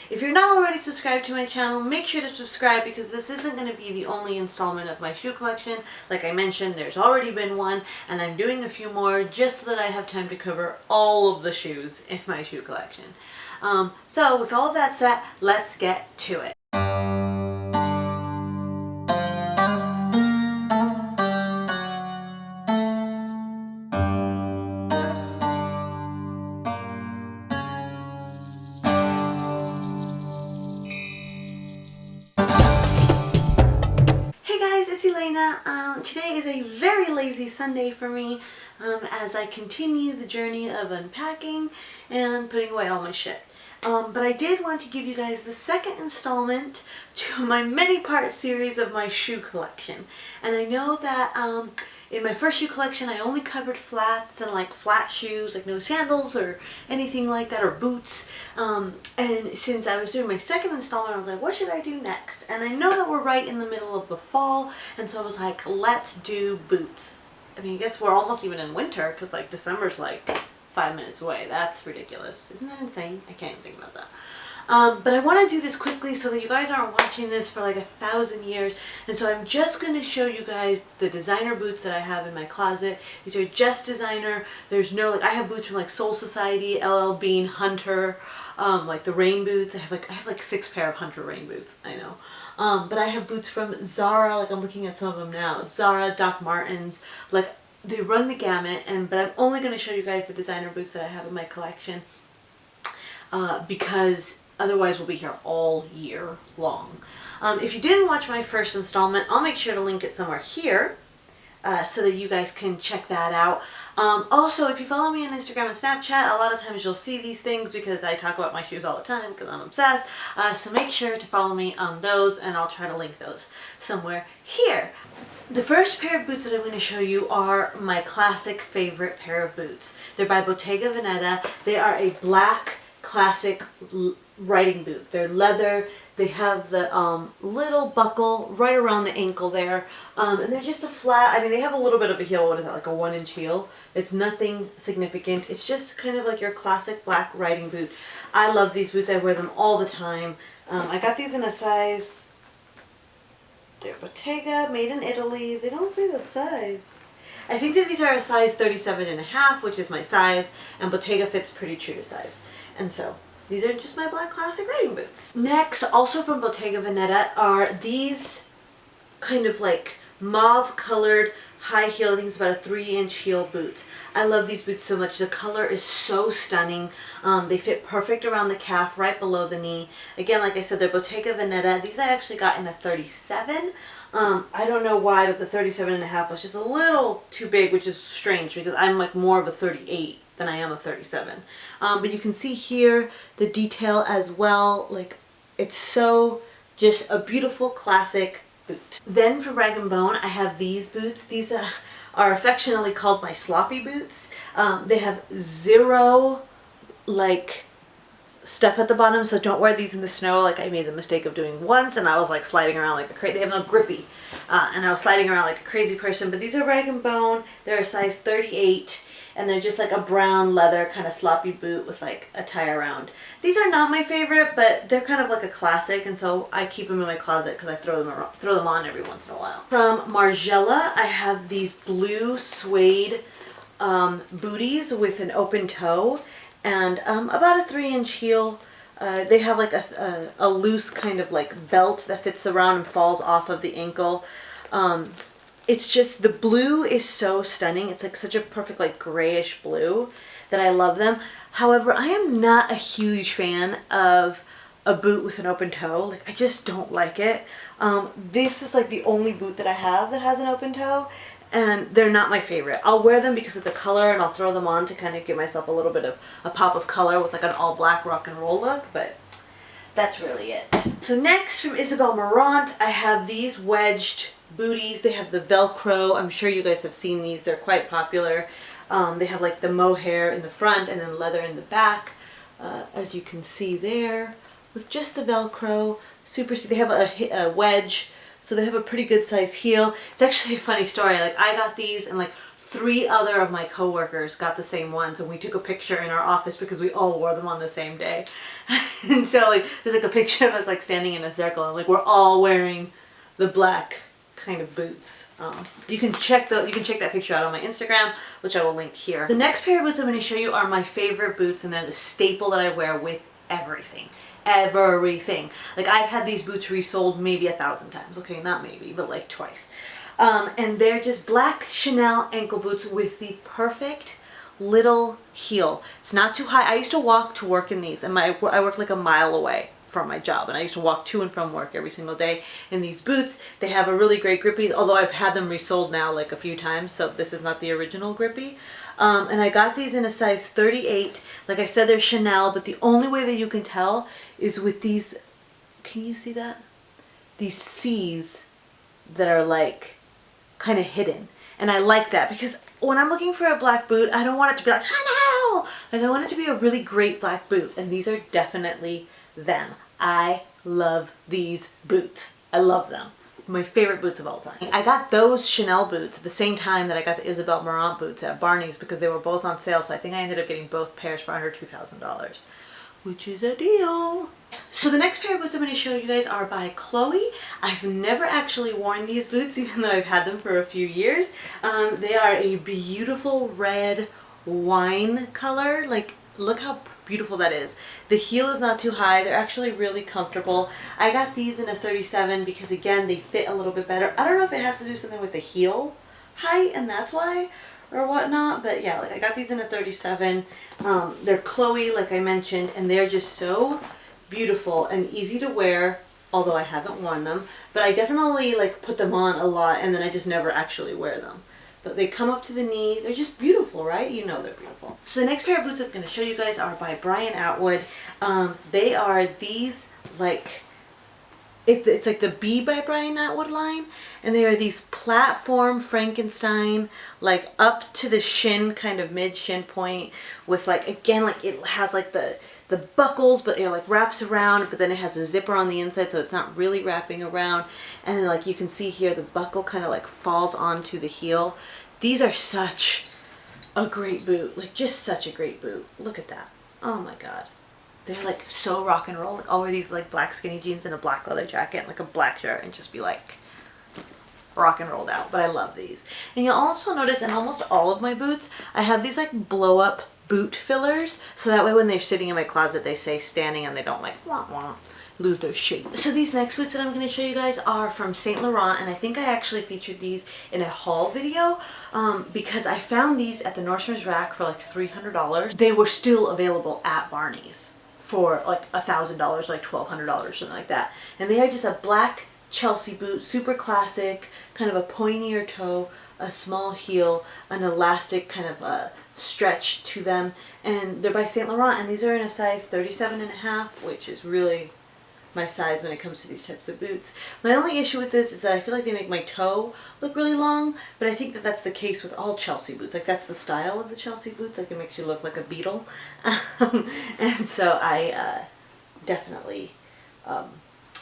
If you're not already subscribed to my channel, make sure to subscribe because this isn't going to be the only installment of my shoe collection. Like I mentioned, there's already been one, and I'm doing a few more just so that I have time to cover all of the shoes in my shoe collection. So with all of that said, let's get to it. Today is a very lazy Sunday for me as I continue the journey of unpacking and putting away all my shit. But I did want to give you guys the second installment to my many-part series of my shoe collection. And I know that in my first shoe collection I only covered flats and like flat shoes, like no sandals or anything like that, or boots. And since I was doing my second installment, I was like, what should I do next? And I know that we're right in the middle of the fall, and so I was like, let's do boots. I mean, I guess we're almost even in winter because like December's like 5 minutes away. That's ridiculous. Isn't that insane? I can't even think about that. But I want to do this quickly so that you guys aren't watching this for like 1,000 years. And so I'm just going to show you guys the designer boots that I have in my closet. These are just designer. There's no, like, I have boots from like Soul Society, LL Bean, Hunter, like the rain boots. I have like 6 pair of Hunter rain boots. I know. But I have boots from Zara, like I'm looking at some of them now. Zara, Doc Martens, like they run the gamut. But I'm only going to show you guys the designer boots that I have in my collection because otherwise we'll be here all year long. If you didn't watch my first installment, I'll make sure to link it somewhere here so that you guys can check that out. Also, if you follow me on Instagram and Snapchat, a lot of times you'll see these things because I talk about my shoes all the time because I'm obsessed. So make sure to follow me on those, and I'll try to link those somewhere here. The first pair of boots that I'm going to show you are my classic favorite pair of boots. They're by Bottega Veneta. They are a black classic riding boot. They're leather. They have the little buckle right around the ankle there, and they're just a flat, I mean, they have a little bit of a heel. What is that, like a 1-inch heel? It's nothing significant. It's just kind of like your classic black riding boot. I love these boots. I wear them all the time. I got these in a size, they're Bottega, made in Italy. They don't say the size. I think that these are a size 37.5, which is my size, and Bottega fits pretty true to size. And so these are just my black classic riding boots. Next, also from Bottega Veneta, are these kind of like mauve colored high heel. I think it's about a 3-inch heel boots. I love these boots so much. The color is so stunning. They fit perfect around the calf, right below the knee. Again, like I said, they're Bottega Veneta. These I actually got in a 37. I don't know why, but the 37.5 was just a little too big, which is strange because I'm like more of a 38 than I am a 37. But you can see here the detail as well. Like, it's so just a beautiful classic boot. Then for Rag & Bone, I have these boots. These are affectionately called my sloppy boots. They have zero like stuff at the bottom, so don't wear these in the snow like I made the mistake of doing once, and I was like sliding around like a crazy. They have no grippy, and I was sliding around like a crazy person. But these are Rag & Bone. They're a size 38. And they're just like a brown leather kind of sloppy boot with like a tie around. These are not my favorite, but they're kind of like a classic, and so I keep them in my closet because I throw them on every once in a while. From Marella, I have these blue suede booties with an open toe and about a 3-inch heel. They have like a loose kind of like belt that fits around and falls off of the ankle. It's just, the blue is so stunning. It's like such a perfect like grayish blue that I love them. However, I am not a huge fan of a boot with an open toe. Like, I just don't like it. This is like the only boot that I have that has an open toe, and they're not my favorite. I'll wear them because of the color, and I'll throw them on to kind of give myself a little bit of a pop of color with like an all black rock and roll look, but that's really it. So next, from Isabel Marant, I have these wedged booties. They have the Velcro. I'm sure you guys have seen these. They're quite popular. They have like the mohair in the front and then leather in the back, as you can see there, with just the Velcro. They have a wedge, so they have a pretty good size heel. It's actually a funny story. Like, I got these and like 3 other of my coworkers got the same ones, and we took a picture in our office because we all wore them on the same day. And so like there's like a picture of us like standing in a circle, and like we're all wearing the black kind of boots. You can check that picture out on my Instagram, which I will link here. The next pair of boots I'm going to show you are my favorite boots, and they're the staple that I wear with everything. Everything. Like I've had these boots resold maybe 1,000 times. Okay, not maybe, but like twice. And they're just black Chanel ankle boots with the perfect little heel. It's not too high. I used to walk to work in these, and I work like a mile away from my job, and I used to walk to and from work every single day in these boots. They have a really great grippy, although I've had them resold now like a few times, so this is not the original grippy. And I got these in a size 38. Like I said, they're Chanel, but the only way that you can tell is with these, can you see that? These C's that are like kind of hidden. And I like that because when I'm looking for a black boot, I don't want it to be like Chanel. Like I want it to be a really great black boot, and these are definitely them. I love these boots. I love them. My favorite boots of all time. I got those Chanel boots at the same time that I got the Isabel Marant boots at Barney's because they were both on sale, so I think I ended up getting both pairs for under $2,000, which is a deal. So the next pair of boots I'm going to show you guys are by Chloe. I've never actually worn these boots, even though I've had them for a few years. They are a beautiful red wine color. Like, look how beautiful that is. The heel is not too high. They're actually really comfortable. I got these in a 37 because again they fit a little bit better. I don't know if it has to do something with the heel height and that's why or whatnot, but yeah, like I got these in a 37. They're Chloe, like I mentioned, and they're just so beautiful and easy to wear, although I haven't worn them, but I definitely like put them on a lot and then I just never actually wear them. But they come up to the knee. They're just beautiful, right? You know they're beautiful. So the next pair of boots I'm going to show you guys are by Brian Atwood. They are these like, it's like the B by Brian Atwood line. And they are these platform Frankenstein, like up to the shin, kind of mid shin point with like, again, like it has like the buckles, but it like wraps around, but then it has a zipper on the inside, so it's not really wrapping around. And then like you can see here, the buckle kind of like falls onto the heel. These are such a great boot, like just such a great boot. Look at that. Oh my God. They're like so rock and roll. Like I'll wear these like black skinny jeans and a black leather jacket and like a black shirt and just be like rock and rolled out. But I love these. And you'll also notice in almost all of my boots, I have these like blow up boot fillers, so that way when they're sitting in my closet they stay standing and they don't like wah, wah, lose their shape. So these next boots that I'm going to show you guys are from Saint Laurent, and I think I actually featured these in a haul video because I found these at the Nordstrom's rack for like $300. They were still available at Barney's for like $1,000, like $1,200, something like that. And they are just a black Chelsea boot, super classic, kind of a pointier toe, a small heel, an elastic kind of a stretch to them, and they're by Saint Laurent, and these are in a size 37.5, which is really my size when it comes to these types of boots. My only issue with this is that I feel like they make my toe look really long, but I think that that's the case with all Chelsea boots. Like that's the style of the Chelsea boots, like it makes you look like a beetle. And so I definitely, I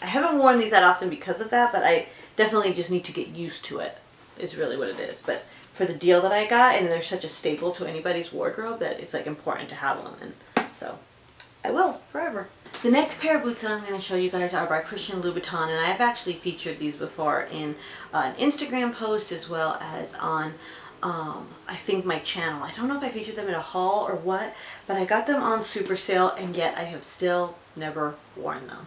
haven't worn these that often because of that, but I definitely just need to get used to it, is really what it is. But for the deal that I got, and they're such a staple to anybody's wardrobe that it's like important to have them, and so I will forever. The next pair of boots that I'm going to show you guys are by Christian Louboutin, and I've actually featured these before in an Instagram post as well as on I think my channel. I don't know if I featured them in a haul or what, but I got them on super sale, and yet I have still never worn them.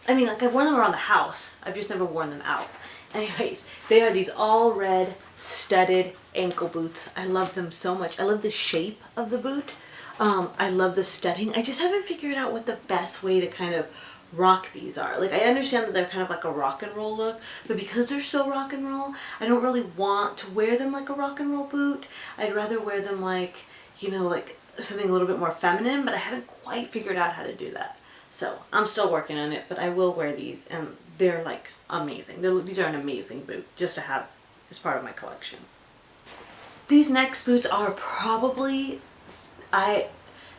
I mean, like I've worn them around the house. I've just never worn them out. Anyways, they are these all red studded ankle boots. I love them so much. I love the shape of the boot. I love the studding. I just haven't figured out what the best way to kind of rock these are. Like I understand that they're kind of like a rock and roll look, but because they're so rock and roll, I don't really want to wear them like a rock and roll boot. I'd rather wear them like, you know, like something a little bit more feminine, but I haven't quite figured out how to do that. So I'm still working on it, but I will wear these, and they're like amazing. These are an amazing boot just to have as part of my collection. These next boots are probably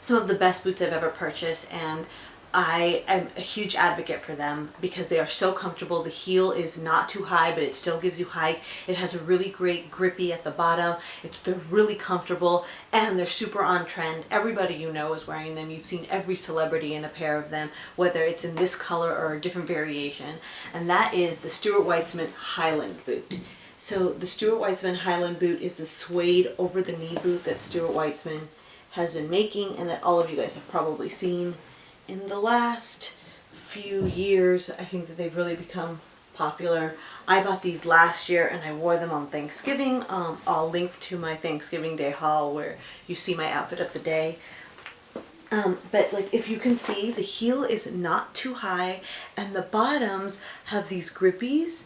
some of the best boots I've ever purchased, and I am a huge advocate for them because they are so comfortable. The heel is not too high, but it still gives you height. It has a really great grippy at the bottom. They're really comfortable and they're super on trend. Everybody you know is wearing them. You've seen every celebrity in a pair of them, whether it's in this color or a different variation. And that is the Stuart Weitzman Highland boot. So the Stuart Weitzman Highland boot is the suede over the knee boot that Stuart Weitzman has been making and that all of you guys have probably seen. In the last few years, I think that they've really become popular. I bought these last year and I wore them on Thanksgiving. I'll link to my Thanksgiving Day haul where you see my outfit of the day. But like if you can see, the heel is not too high and the bottoms have these grippies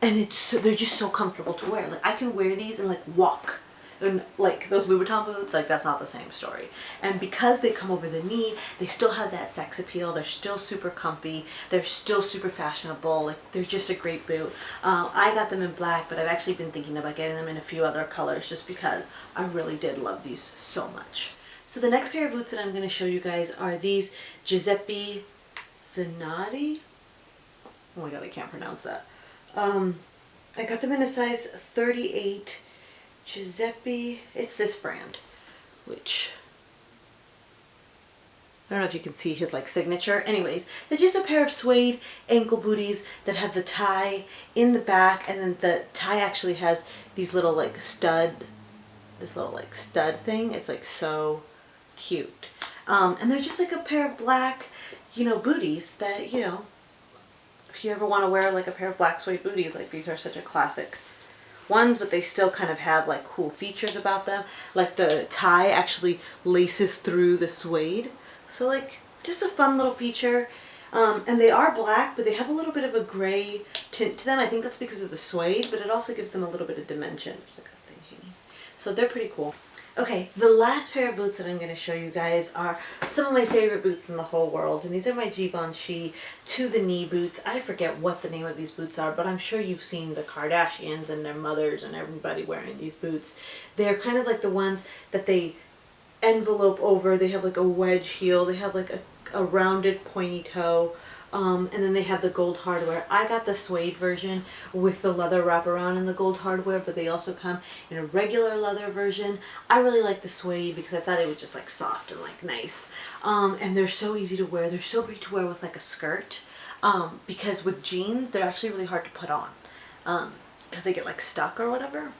and they're just so comfortable to wear. Like I can wear these and like walk. And like those Louboutin boots, like that's not the same story. And because they come over the knee, they still have that sex appeal. They're still super comfy. They're still super fashionable. Like they're just a great boot. I got them in black, but I've actually been thinking about getting them in a few other colors just because I really did love these so much. So the next pair of boots that I'm going to show you guys are these Giuseppe Zanotti. Oh my god, I can't pronounce that. I got them in a size 38. Giuseppe, it's this brand, which I don't know if you can see his like signature. Anyways, they're just a pair of suede ankle booties that have the tie in the back, and then the tie actually has these little like stud, this little like stud thing. It's like so cute. And they're just like a pair of black, you know, booties that, you know, if you ever want to wear like a pair of black suede booties, like these are such a classic ones, but they still kind of have like cool features about them. Like the tie actually laces through the suede. So like just a fun little feature. And they are black, but they have a little bit of a gray tint to them. I think that's because of the suede, but it also gives them a little bit of dimension. There's like a thing hanging. So they're pretty cool. Okay, the last pair of boots that I'm going to show you guys are some of my favorite boots in the whole world. And these are my Givenchy to the knee boots. I forget what the name of these boots are, but I'm sure you've seen the Kardashians and their mothers and everybody wearing these boots. They're kind of like the ones that they envelope over. They have like a wedge heel. They have like a rounded pointy toe. And then they have the gold hardware. I got the suede version with the leather wraparound and the gold hardware, but they also come in a regular leather version. I really like the suede because I thought it was just like soft and like nice. And they're so easy to wear. They're so great to wear with like a skirt. Because with jeans, they're actually really hard to put on. Because they get like stuck or whatever.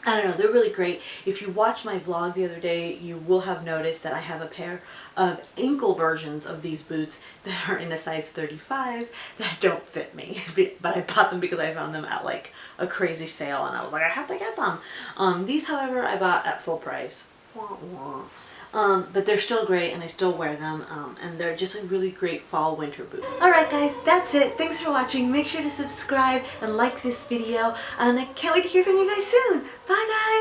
I don't know, they're really great. If you watched my vlog the other day, you will have noticed that I have a pair of ankle versions of these boots that are in a size 35 that don't fit me. But I bought them because I found them at like a crazy sale and I was like, I have to get them. These, however, I bought at full price. Wah, wah. But they're still great and I still wear them, and they're just a really great fall winter boot. Alright guys, that's it. Thanks for watching. Make sure to subscribe and like this video, and I can't wait to hear from you guys soon. Bye guys!